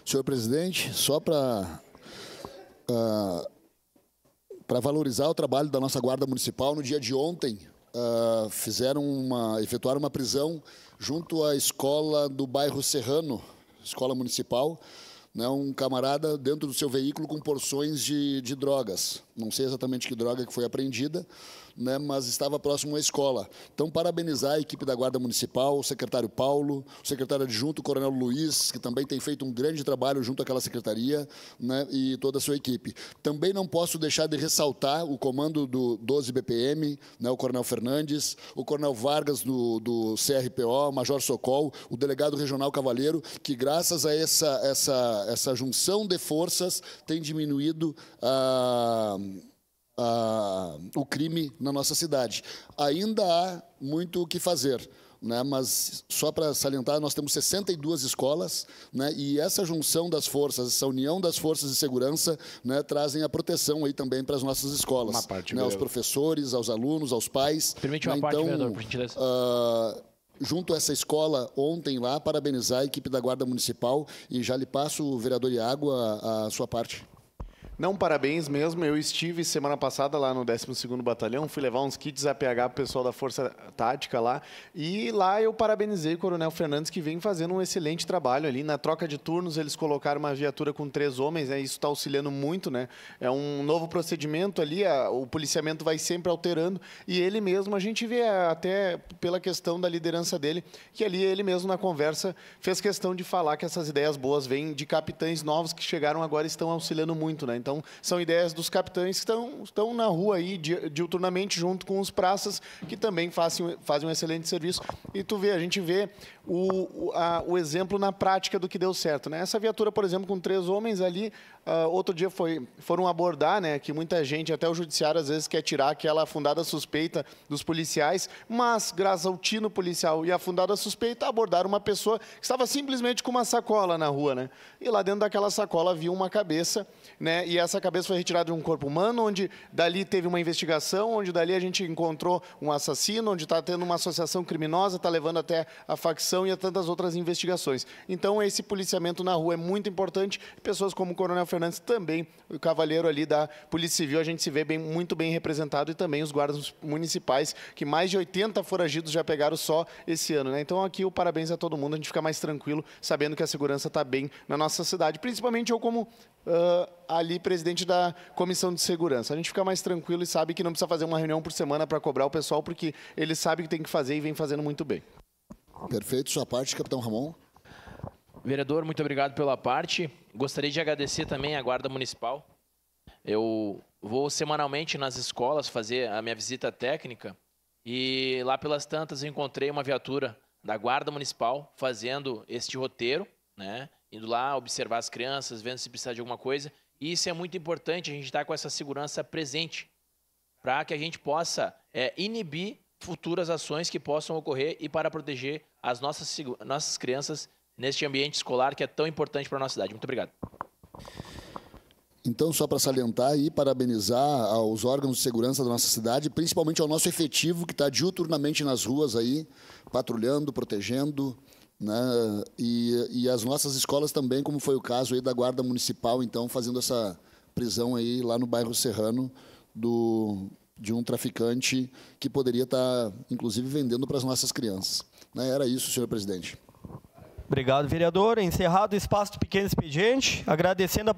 Senhor presidente, só para valorizar o trabalho da nossa Guarda Municipal, no dia de ontem, efetuaram uma prisão junto à escola do bairro Serrano, escola municipal, né, um camarada dentro do seu veículo com porções de drogas. Não sei exatamente que droga que foi apreendida, né, mas estava próximo à escola. Então, parabenizar a equipe da Guarda Municipal, o secretário Paulo, o secretário adjunto, o coronel Luiz, que também tem feito um grande trabalho junto àquela secretaria, né, e toda a sua equipe. Também não posso deixar de ressaltar o comando do 12 BPM, né, o coronel Fernandes, o coronel Vargas do CRPO, o major Socol, o delegado regional Cavalheiro, que graças a essa junção de forças tem diminuído o crime na nossa cidade. Ainda há muito o que fazer, né? Mas só para salientar, nós temos 62 escolas, né? E essa junção das forças, essa união das forças de segurança, né, trazem a proteção aí também para as nossas escolas, uma parte, né, aos professores, aos alunos, aos pais. Permite uma parte, vereador, por gentileza. Junto a essa escola, ontem lá, parabenizar a equipe da Guarda Municipal e já lhe passo, vereador Iago, a sua parte. Não, parabéns mesmo. Eu estive semana passada lá no 12º Batalhão, fui levar uns kits APH para o pessoal da Força Tática lá, e lá eu parabenizei o coronel Fernandes, que vem fazendo um excelente trabalho ali. Na troca de turnos, eles colocaram uma viatura com 3 homens, né? Isso está auxiliando muito, né? É um novo procedimento ali, o policiamento vai sempre alterando, e ele mesmo, a gente vê até pela questão da liderança dele, que ali ele mesmo na conversa fez questão de falar que essas ideias boas vêm de capitães novos que chegaram agora e estão auxiliando muito, né? Então, são ideias dos capitães que estão na rua aí diuturnamente junto com os praças, que também fazem um excelente serviço. E a gente vê o exemplo na prática do que deu certo, né? Essa viatura, por exemplo, com 3 homens ali, outro dia foram abordar, né, que muita gente, até o judiciário, às vezes quer tirar aquela fundada suspeita dos policiais, mas, graças ao tino policial e a fundada suspeita, abordaram uma pessoa que estava simplesmente com uma sacola na rua, né? E lá dentro daquela sacola havia uma cabeça, né? E essa cabeça foi retirada de um corpo humano, onde dali teve uma investigação, onde dali a gente encontrou um assassino, onde está tendo uma associação criminosa, está levando até a facção e a tantas outras investigações. Então, esse policiamento na rua é muito importante. Pessoas como o coronel Fernandes também, o cavalheiro ali da Polícia Civil, a gente se vê muito bem representado, e também os guardas municipais, que mais de 80 foragidos já pegaram só esse ano, né? Então, aqui o parabéns a todo mundo, a gente fica mais tranquilo, sabendo que a segurança está bem na nossa cidade, principalmente eu como ali presidente da Comissão de Segurança. A gente fica mais tranquilo e sabe que não precisa fazer uma reunião por semana para cobrar o pessoal, porque ele sabe que tem que fazer e vem fazendo muito bem. Perfeito, sua parte, capitão Ramon. Vereador, muito obrigado pela parte. Gostaria de agradecer também à Guarda Municipal. Eu vou semanalmente nas escolas fazer a minha visita técnica, e lá pelas tantas eu encontrei uma viatura da Guarda Municipal fazendo este roteiro, né? Indo lá observar as crianças, vendo se precisa de alguma coisa. E isso é muito importante, a gente estar com essa segurança presente, para que a gente possa inibir futuras ações que possam ocorrer e para proteger as nossas crianças neste ambiente escolar que é tão importante para a nossa cidade. Muito obrigado. Então, só para salientar e parabenizar aos órgãos de segurança da nossa cidade, principalmente ao nosso efetivo que está diuturnamente nas ruas aí, patrulhando, protegendo, né? E as nossas escolas também, como foi o caso aí da Guarda Municipal, então, fazendo essa prisão aí lá no bairro Serrano de um traficante que poderia estar, inclusive, vendendo para as nossas crianças. Né? Era isso, senhor presidente. Obrigado, vereador. Encerrado o espaço de pequeno expediente, agradecendo a